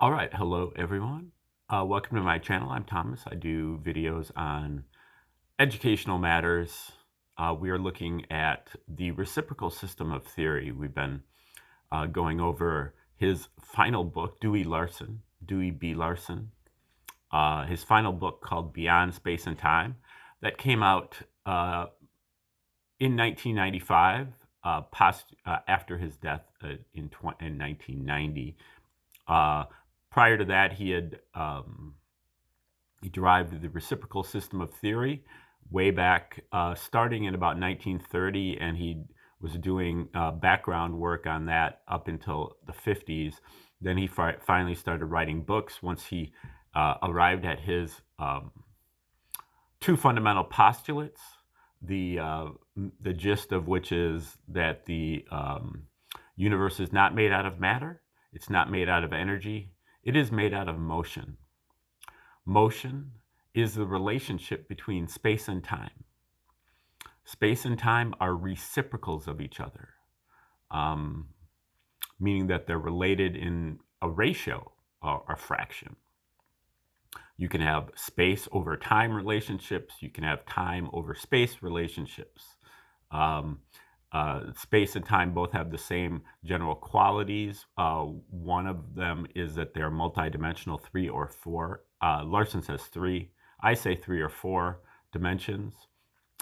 All right, hello everyone. Welcome to my channel. I'm Thomas. I do videos on educational matters. We are looking at the reciprocal system of theory. We've been going over his final book, Dewey B. Larson, his final book called Beyond Space and Time, that came out in 1995, after his death in 1990. Prior to that, he derived the reciprocal system of theory way back, starting in about 1930, and he was doing background work on that up until the 50s. Then he finally started writing books once he arrived at his two fundamental postulates, the gist of which is that the universe is not made out of matter, it's not made out of energy, it is made out of motion. Motion is the relationship between space and time. Space and time are reciprocals of each other, meaning that they're related in a ratio or a fraction. You can have space over time relationships. You can have time over space relationships. Space and time both have the same general qualities. One of them is that they're multidimensional, 3 or 4. Larson says 3. I say 3 or 4 dimensions.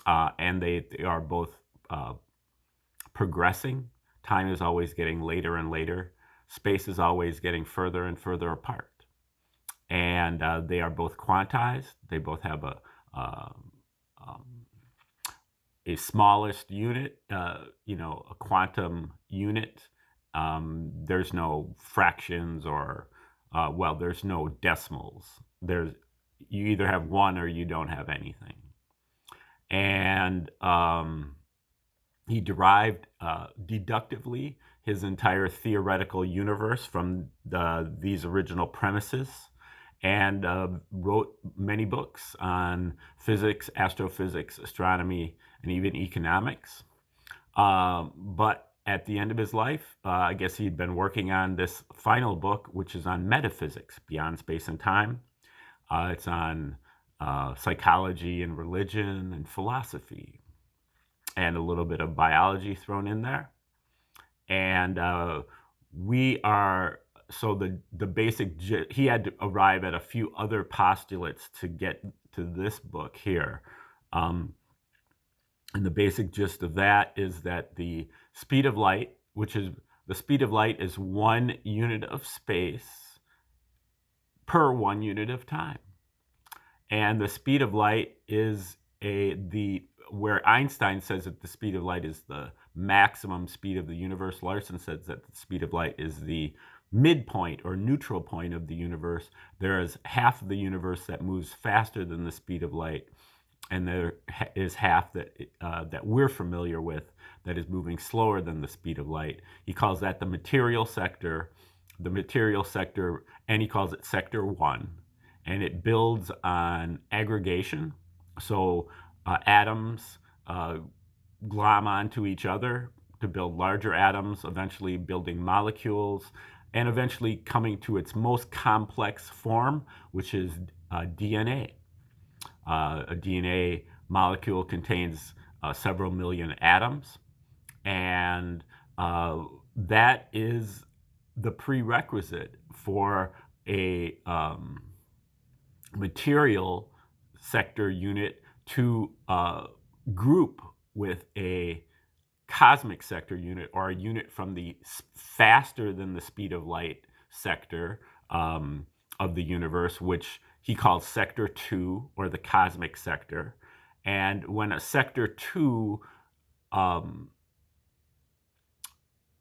And they are both progressing. Time is always getting later and later. Space is always getting further and further apart. And they are both quantized. They both have a smallest unit, a quantum unit. There's no fractions or, there's no decimals. You either have one or you don't have anything. And he derived deductively his entire theoretical universe from these original premises, and wrote many books on physics, astrophysics, astronomy, and even economics. But at the end of his life, I guess he'd been working on this final book, which is on metaphysics, Beyond Space and Time. It's on psychology and religion and philosophy, and a little bit of biology thrown in there. And so the basic, he had to arrive at a few other postulates to get to this book here. And the basic gist of that is that the speed of light, the speed of light is 1 unit of space per 1 unit of time. And the speed of light is where Einstein says that the speed of light is the maximum speed of the universe, Larson says that the speed of light is the midpoint or neutral point of the universe. There is half of the universe that moves faster than the speed of light, and there is half that we're familiar with that is moving slower than the speed of light. He calls that the material sector, and he calls it sector 1. And it builds on aggregation. So atoms glom onto each other to build larger atoms, eventually building molecules, and eventually coming to its most complex form, which is DNA. A DNA molecule contains several million atoms, and that is the prerequisite for a material sector unit to group with a cosmic sector unit, or a unit from the faster than the speed of light sector of the universe, which he calls sector 2, or the cosmic sector. And when a sector 2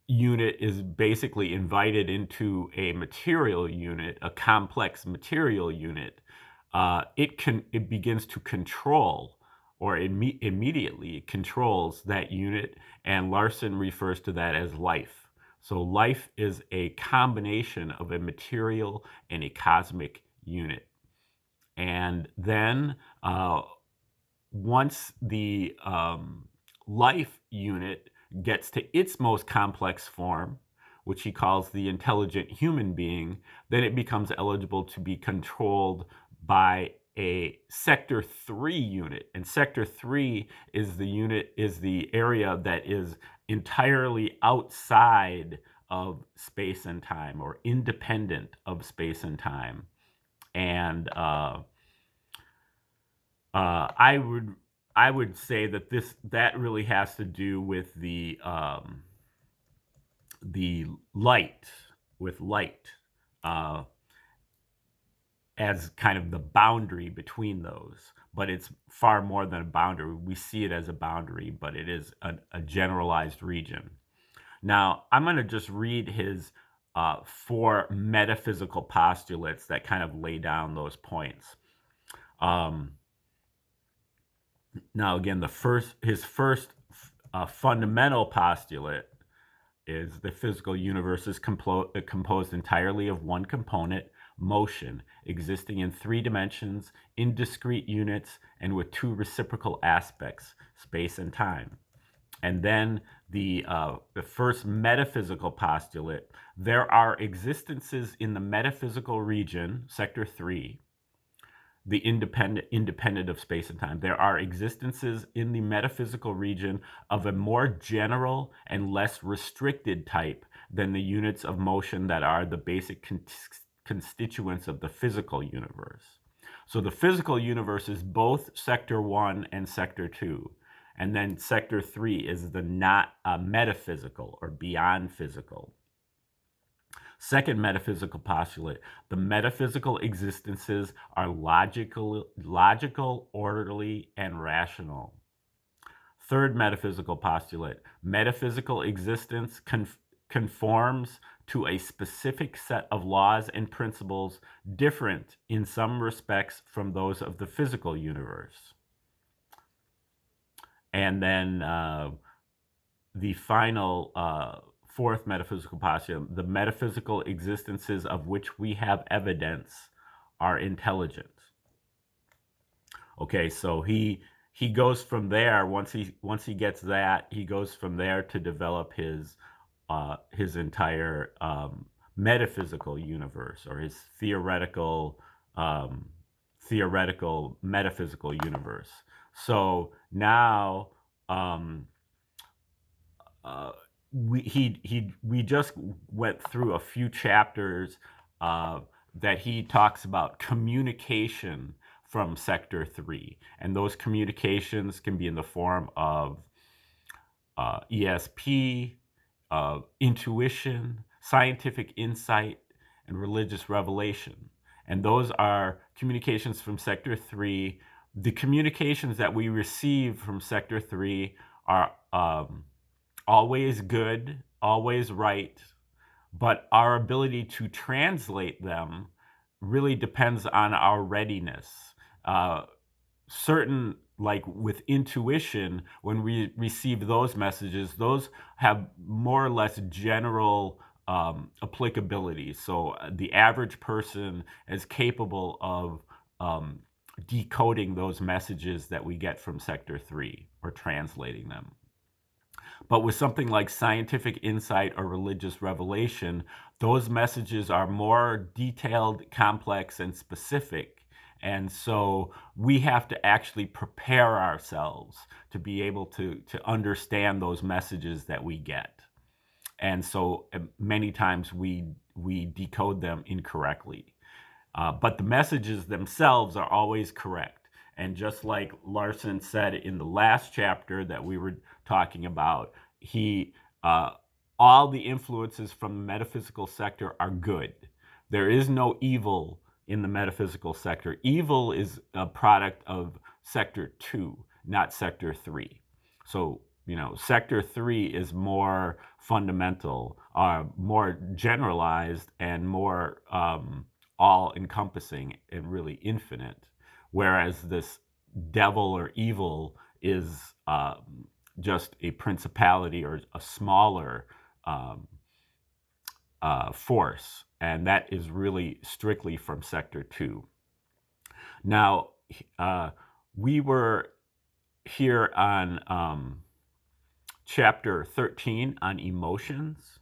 unit is basically invited into a material unit, a complex material unit, it begins to control, or immediately controls that unit, and Larson refers to that as life. So life is a combination of a material and a cosmic unit. And then once the life unit gets to its most complex form, which he calls the intelligent human being, then it becomes eligible to be controlled by a sector 3 unit. And sector 3 is the area that is entirely outside of space and time, or independent of space and time. And I would say that that really has to do with the light, with light uh, as kind of the boundary between those. But it's far more than a boundary. We see it as a boundary, but it is a generalized region. Now, I'm going to just read his 4 metaphysical postulates that kind of lay down those points. Now, again, his first fundamental postulate is the physical universe is composed entirely of one component, motion, existing in 3 dimensions, in discrete units, and with 2 reciprocal aspects, space and time. And then the first metaphysical postulate: there are existences in the metaphysical region, sector 3, the independent of space and time. There are existences in the metaphysical region of a more general and less restricted type than the units of motion that are the basic constituents of the physical universe. So the physical universe is both sector 1 and sector 2. And then sector 3 is the not metaphysical, or beyond physical. Second metaphysical postulate: the metaphysical existences are logical, orderly, and rational. Third metaphysical postulate: metaphysical existence conforms to a specific set of laws and principles different in some respects from those of the physical universe. And then the final fourth metaphysical postulate: the metaphysical existences of which we have evidence are intelligent. Okay, so he goes from there. Once he gets that, he goes from there to develop his entire metaphysical universe, or his theoretical metaphysical universe. So now we just went through a few chapters that he talks about communication from sector 3, and those communications can be in the form of ESP, intuition, scientific insight, and religious revelation. And those are communications from sector 3. The communications that we receive from sector 3 are always good, always right, but our ability to translate them really depends on our readiness. Certain, like with intuition, when we receive those messages, those have more or less general applicability. So the average person is capable of decoding those messages that we get from sector 3, or translating them. But with something like scientific insight or religious revelation, those messages are more detailed, complex, and specific. And so we have to actually prepare ourselves to be able to understand those messages that we get. And so many times we decode them incorrectly. But the messages themselves are always correct. And just like Larson said in the last chapter that we were talking about, all the influences from the metaphysical sector are good. There is no evil in the metaphysical sector. Evil is a product of sector 2, not sector 3. So, sector 3 is more fundamental, more generalized, and more all-encompassing and really infinite. Whereas this devil or evil is just a principality, or a smaller force, and that is really strictly from sector 2. Now, we were here on chapter 13 on emotions,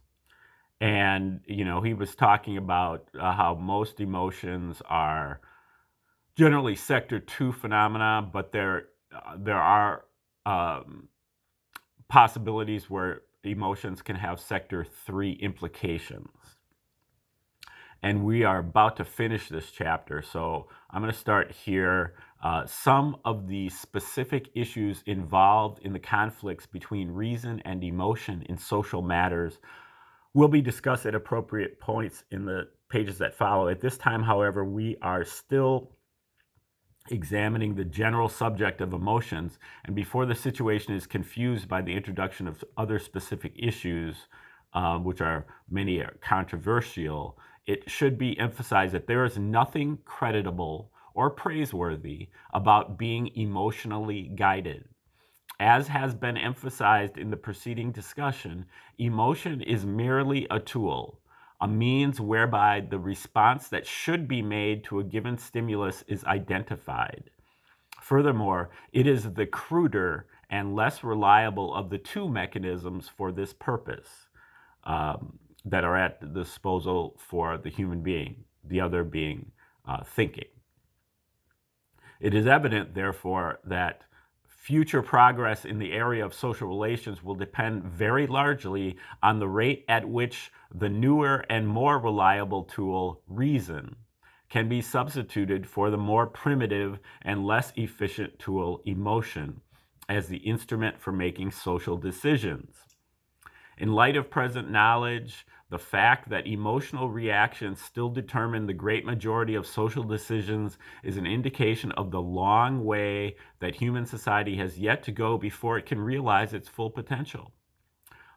And he was talking about how most emotions are generally sector 2 phenomena, but there are um, possibilities where emotions can have sector 3 implications. And we are about to finish this chapter, so I'm going to start here. Some of the specific issues involved in the conflicts between reason and emotion in social matters will be discussed at appropriate points in the pages that follow. At this time, however, we are still examining the general subject of emotions, and before the situation is confused by the introduction of other specific issues, which are many are controversial, it should be emphasized that there is nothing creditable or praiseworthy about being emotionally guided. As has been emphasized in the preceding discussion, emotion is merely a tool, a means whereby the response that should be made to a given stimulus is identified. Furthermore, it is the cruder and less reliable of the two mechanisms for this purpose that are at the disposal for the human being, the other being thinking. It is evident, therefore, that future progress in the area of social relations will depend very largely on the rate at which the newer and more reliable tool, reason, can be substituted for the more primitive and less efficient tool, emotion, as the instrument for making social decisions. In light of present knowledge, the fact that emotional reactions still determine the great majority of social decisions is an indication of the long way that human society has yet to go before it can realize its full potential.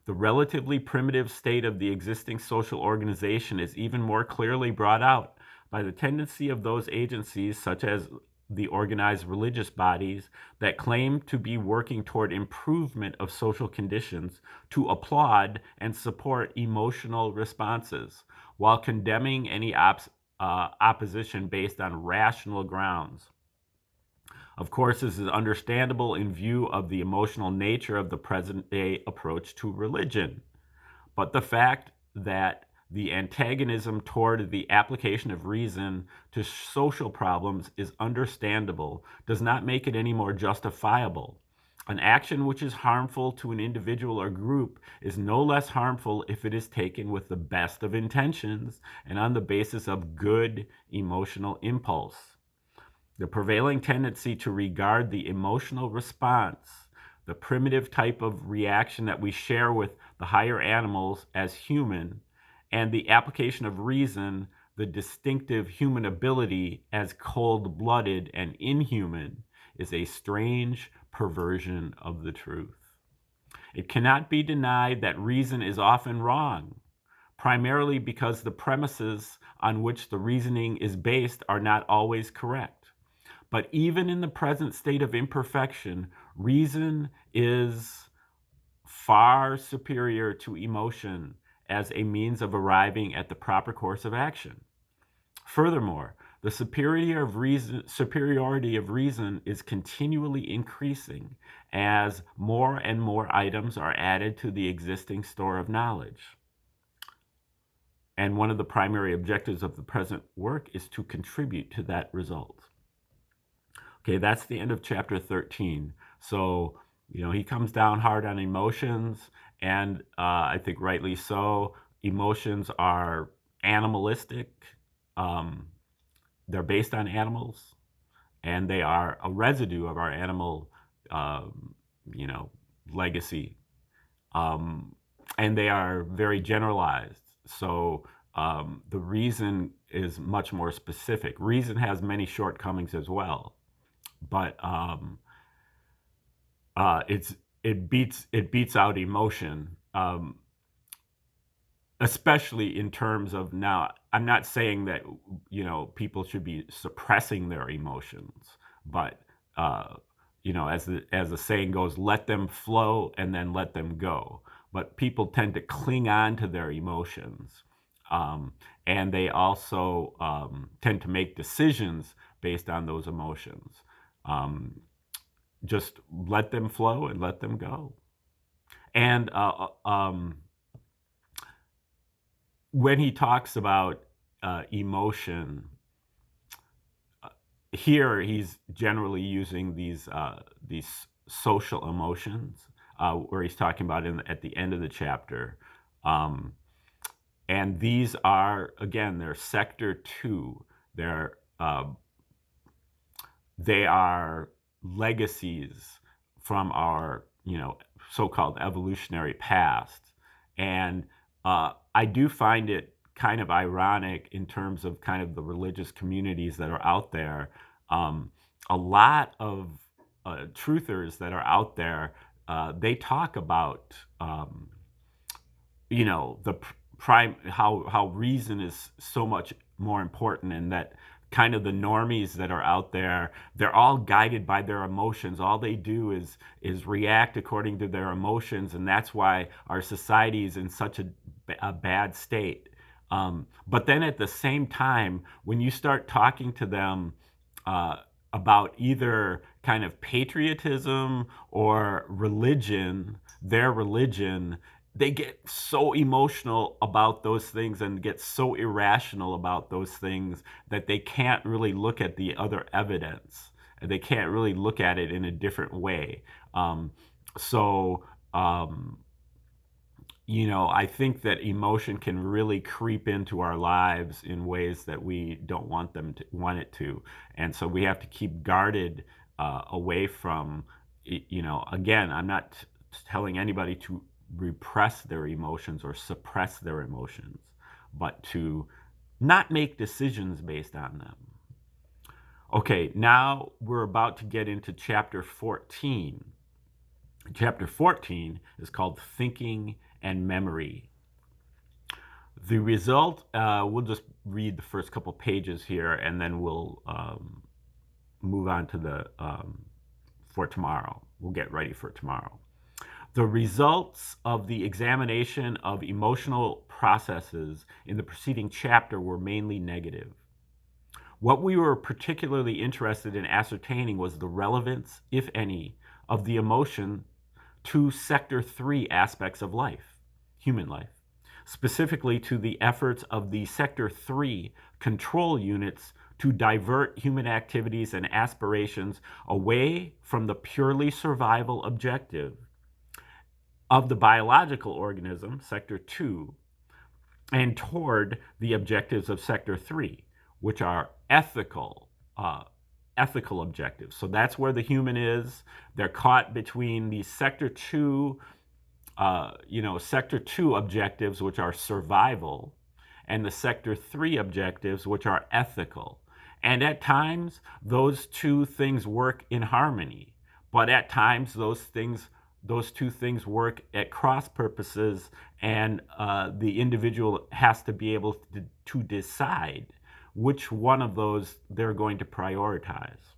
The relatively primitive state of the existing social organization is even more clearly brought out by the tendency of those agencies, such as the organized religious bodies that claim to be working toward improvement of social conditions, to applaud and support emotional responses while condemning any opposition based on rational grounds. Of course, this is understandable in view of the emotional nature of the present-day approach to religion. But the fact that the antagonism toward the application of reason to social problems is understandable does not make it any more justifiable. An action which is harmful to an individual or group is no less harmful if it is taken with the best of intentions and on the basis of good emotional impulse. The prevailing tendency to regard the emotional response, the primitive type of reaction that we share with the higher animals, as human, and the application of reason, the distinctive human ability, as cold-blooded and inhuman, is a strange perversion of the truth. It cannot be denied that reason is often wrong, primarily because the premises on which the reasoning is based are not always correct. But even in the present state of imperfection, reason is far superior to emotion as a means of arriving at the proper course of action. Furthermore, the superiority of reason is continually increasing as more and more items are added to the existing store of knowledge. And one of the primary objectives of the present work is to contribute to that result. Okay, that's the end of chapter 13. So, he comes down hard on emotions, and I think rightly so. Emotions are animalistic. They're based on animals, and they are a residue of our animal, legacy. And they are very generalized. So the reason is much more specific. Reason has many shortcomings as well, but it beats out emotion, especially in terms of, now I'm not saying that people should be suppressing their emotions, but as the saying goes, let them flow and then let them go. But people tend to cling on to their emotions, and they also tend to make decisions based on those emotions. Just let them flow and let them go. And when he talks about emotion, here he's generally using these social emotions, where he's talking about at the end of the chapter, um, and these are, again, they're sector two. They're they are legacies from our, so-called evolutionary past. And I do find it kind of ironic in terms of kind of the religious communities that are out there. Um, a lot of truthers that are out there, they talk about, the prime, how reason is so much more important, and that kind of the normies that are out there, they're all guided by their emotions. All they do is react according to their emotions, and that's why our society is in such a bad state. But then at the same time, when you start talking to them uh, about either kind of patriotism or religion, their religion, they get so emotional about those things and get so irrational about those things that they can't really look at the other evidence. They can't really look at it in a different way. So, um, I think that emotion can really creep into our lives in ways that we don't want it to, and so we have to keep guarded away from. Again, I'm not telling anybody to repress their emotions or suppress their emotions, but to not make decisions based on them. Okay, now we're about to get into chapter 14. Chapter 14 is called Thinking and Memory. The result, we'll just read the first couple pages here, and then we'll move on to for tomorrow. We'll get ready for tomorrow. The results of the examination of emotional processes in the preceding chapter were mainly negative. What we were particularly interested in ascertaining was the relevance, if any, of the emotion to Sector 3 aspects of life, human life, specifically to the efforts of the Sector 3 control units to divert human activities and aspirations away from the purely survival objective of the biological organism, Sector 2, and toward the objectives of Sector 3, which are ethical objectives. So that's where the human is. They're caught between the Sector 2, Sector 2 objectives, which are survival, and the Sector 3 objectives, which are ethical. And at times, those two things work in harmony. But at times, those two things work at cross purposes, and the individual has to be able to decide which one of those they're going to prioritize.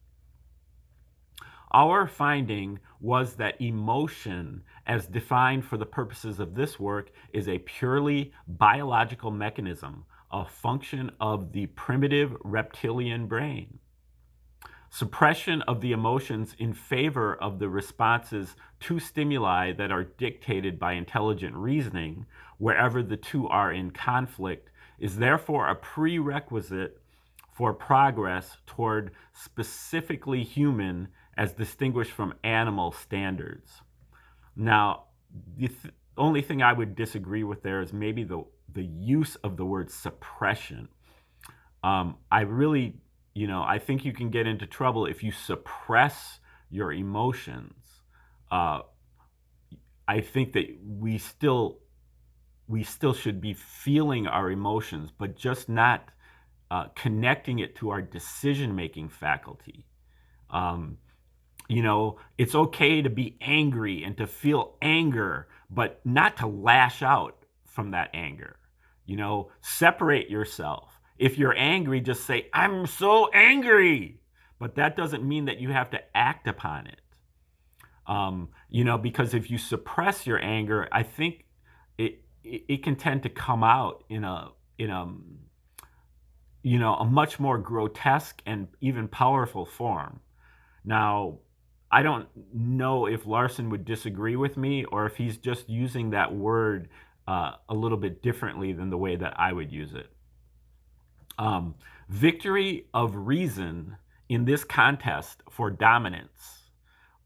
Our finding was that emotion, as defined for the purposes of this work, is a purely biological mechanism, a function of the primitive reptilian brain. Suppression of the emotions in favor of the responses to stimuli that are dictated by intelligent reasoning, wherever the two are in conflict, is therefore a prerequisite for progress toward specifically human as distinguished from animal standards. Now, the only thing I would disagree with there is maybe the use of the word suppression. I really, I think you can get into trouble if you suppress your emotions. I think that we still should be feeling our emotions, but just not connecting it to our decision-making faculty. It's okay to be angry and to feel anger, but not to lash out from that anger. Separate yourself. If you're angry, just say, "I'm so angry." But that doesn't mean that you have to act upon it. Because if you suppress your anger, I think it can tend to come out in a much more grotesque and even powerful form. Now, I don't know if Larson would disagree with me or if he's just using that word a little bit differently than the way that I would use it. Victory of reason in this contest for dominance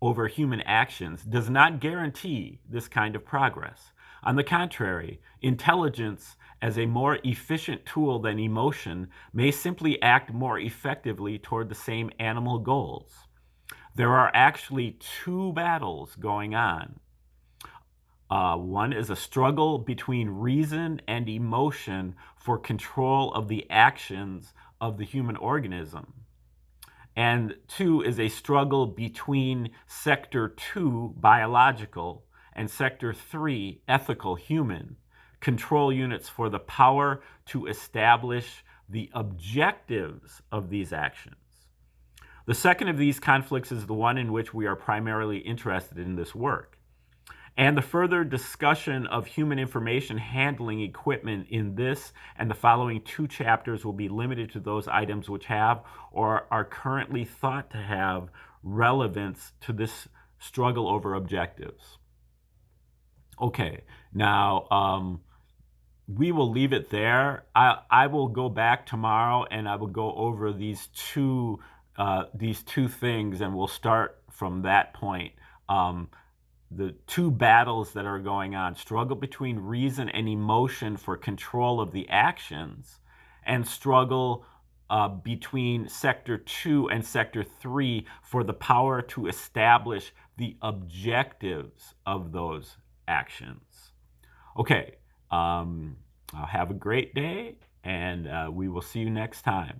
over human actions does not guarantee this kind of progress. On the contrary, intelligence as a more efficient tool than emotion may simply act more effectively toward the same animal goals. There are actually two battles going on. One is a struggle between reason and emotion for control of the actions of the human organism. And two is a struggle between sector 2, biological, and sector 3, ethical, human, control units for the power to establish the objectives of these actions. The second of these conflicts is the one in which we are primarily interested in this work. And the further discussion of human information handling equipment in this and the following two chapters will be limited to those items which have or are currently thought to have relevance to this struggle over objectives. Okay, now we will leave it there. I will go back tomorrow and I will go over these two things, and we'll start from that point. The two battles that are going on, struggle between reason and emotion for control of the actions, and struggle between sector 2 and sector 3 for the power to establish the objectives of those actions. Okay, have a great day, and we will see you next time.